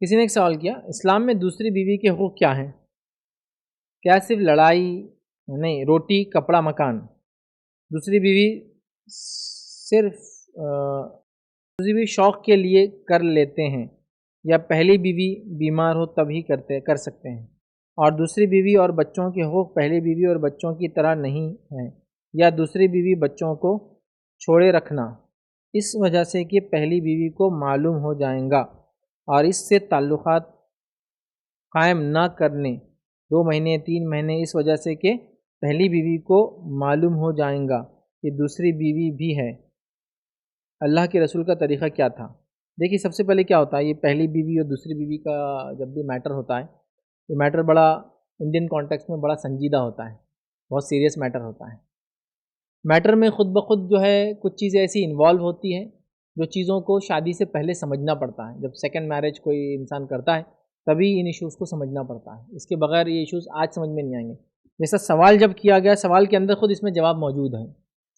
کسی نے ایک سوال کیا، اسلام میں دوسری بیوی کے حقوق کیا ہیں؟ کیا صرف لڑائی نہیں، روٹی کپڑا مکان؟ دوسری بیوی صرف دوسری بیوی شوق کے لیے کر لیتے ہیں یا پہلی بیوی بیمار ہو تب ہی کر سکتے ہیں؟ اور دوسری بیوی اور بچوں کے حقوق پہلی بیوی اور بچوں کی طرح نہیں ہیں یا دوسری بیوی بچوں کو چھوڑے رکھنا اس وجہ سے کہ پہلی بیوی کو معلوم ہو جائیں گا اور اس سے تعلقات قائم نہ کرنے 2 مہینے 3 مہینے اس وجہ سے کہ پہلی بیوی کو معلوم ہو جائیں گا کہ دوسری بیوی بھی ہے؟ اللہ کے رسول کا طریقہ کیا تھا؟ دیکھیے، سب سے پہلے کیا ہوتا ہے، یہ پہلی بیوی اور دوسری بیوی کا جب بھی میٹر ہوتا ہے، یہ میٹر بڑا انڈین کانٹیکس میں بڑا سنجیدہ ہوتا ہے، بہت سیریس میٹر ہوتا ہے۔ میٹر میں خود بخود جو ہے کچھ چیزیں ایسی انوالو ہوتی ہیں جو چیزوں کو شادی سے پہلے سمجھنا پڑتا ہے۔ جب سیکنڈ میرج کوئی انسان کرتا ہے تبھی ان ایشوز کو سمجھنا پڑتا ہے، اس کے بغیر یہ ایشوز آج سمجھ میں نہیں آئیں گے۔ جیسا سوال جب کیا گیا، سوال کے اندر خود اس میں جواب موجود ہے۔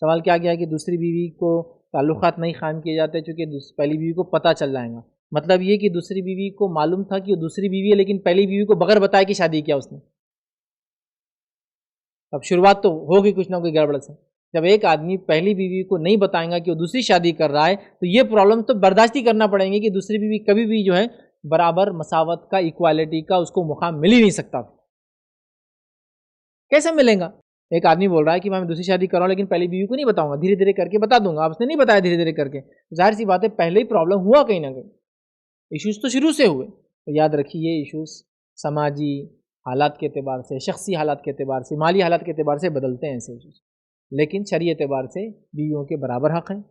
سوال کیا گیا کہ دوسری بیوی کو تعلقات نہیں قائم کیے جاتے چونکہ پہلی بیوی کو پتہ چل جائے گا۔ مطلب یہ کہ دوسری بیوی کو معلوم تھا کہ وہ دوسری بیوی ہے، لیکن پہلی بیوی کو بغیر بتائے کہ شادی کیا اس نے۔ اب شروعات تو ہوگی کچھ نہ کوئی گڑبڑ سے۔ جب ایک آدمی پہلی بیوی کو نہیں بتائیں گا کہ وہ دوسری شادی کر رہا ہے تو یہ پرابلم تو برداشت ہی کرنا پڑیں گے کہ دوسری بیوی کبھی بھی جو ہے برابر مساوت کا، ایکوالٹی کا اس کو مقام مل ہی نہیں سکتا۔ کیسے ملیں گا؟ ایک آدمی بول رہا ہے کہ میں دوسری شادی کر رہا ہوں لیکن پہلی بیوی کو نہیں بتاؤں گا، دھیرے دھیرے کر کے بتا دوں گا۔ آپ اس نے نہیں بتایا دھیرے دھیرے کر کے، ظاہر سی بات ہے پہلے ہی پرابلم ہوا کہیں نہ کہیں، ایشوز تو شروع سے ہوئے۔ تو یاد رکھیے یہ ایشوز سماجی حالات کے اعتبار سے، شخصی حالات کے اعتبار سے، مالی حالات کے اعتبار سے بدلتے ہیں ایسے ایشوز، لیکن شرعی اعتبار سے بیویوں کے برابر حق ہیں،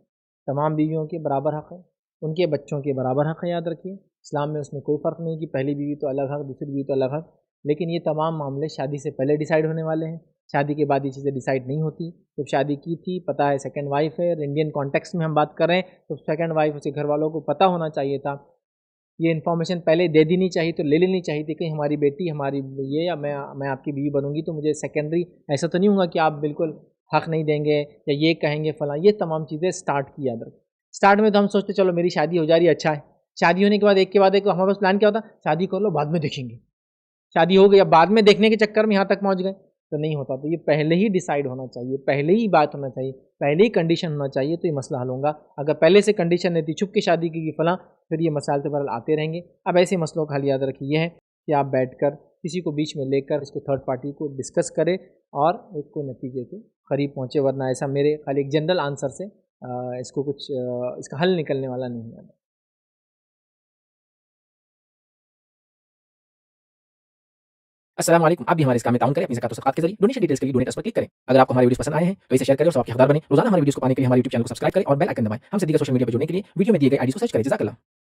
تمام بیویوں کے برابر حق ہیں، ان کے بچوں کے برابر حق ہیں۔ یاد رکھیے اسلام میں اس میں کوئی فرق نہیں کہ پہلی بیوی تو الگ حق، دوسری بیوی تو الگ حق، لیکن یہ تمام معاملے شادی سے پہلے ڈیسائیڈ ہونے والے ہیں۔ شادی کے بعد یہ چیزیں ڈیسائیڈ نہیں ہوتی۔ جب شادی کی تھی پتہ ہے سیکنڈ وائف ہے، انڈین کانٹیکسٹ میں ہم بات کر رہے ہیں، تو سیکنڈ وائف اسے گھر والوں کو پتہ ہونا چاہیے تھا، یہ انفارمیشن پہلے دے دینی چاہیے، تو لے لینی چاہیے تھی کہ ہماری بیٹی ہماری یہ، یا میں آپ کی بیوی بنوں گی تو مجھے سیکنڈری ایسا تو نہیں ہوگا کہ آپ بالکل حق نہیں دیں گے یا یہ کہیں گے فلاں۔ یہ تمام چیزیں سٹارٹ کی یاد رکھیں۔ سٹارٹ میں تو ہم سوچتے چلو میری شادی ہو جا رہی ہے، اچھا ہے۔ شادی ہونے کے بعد ایک کے بعد ایک ہمارے پاس پلان کیا ہوتا، شادی کر لو بعد میں دیکھیں گے۔ شادی ہو گئی، اب بعد میں دیکھنے کے چکر میں یہاں تک پہنچ گئے تو نہیں ہوتا۔ تو یہ پہلے ہی ڈیسائیڈ ہونا چاہیے، پہلے ہی بات ہونا چاہیے، پہلے ہی کنڈیشن ہونا چاہیے تو یہ مسئلہ حل ہوگا۔ اگر پہلے سے کنڈیشن نہیں تھی، چھپ کے شادی کی فلاں، پھر یہ مسائل تو بہرحال آتے رہیں گے۔ اب ایسے مسئلوں کا حل یاد رکھیے یہ ہے کہ آپ بیٹھ کر کسی کو بیچ میں لے کر اس کو تھرڈ پارٹی کو ڈسکس کرے اور ایک کوئی نتیجے کے قریب پہنچے، ورنہ ایسا میرے خالی ایک جنرل آنسر سے اس کو کچھ اس کا حل نکلنے والا نہیں ہے۔ السلام علیکم، آپ بھی ہمارے اس کام میں تعاون کریں اپنی زکات و صدقات کے ذریعے۔ ڈونیشن ڈیٹیلز کے لیے ڈونیٹ پر کلک کریں۔ اگر آپ کو ہمارے ویڈیوز پسند آئے ہیں تو اسے شیئر کریں اور 100 کے حقدار بنیں۔ روزانہ ہمارے ویڈیوز کو پانے کے لیے ہمارے یوٹیوب چینل کو سبسکرائب کریں اور بیل آئکن دبائیں۔ ہم سے دیگر سوشل میڈیا پر جڑنے کے لیے ویڈیو میں دیے گئے آئی ڈی کو سرچ کریں۔ جزاک اللہ۔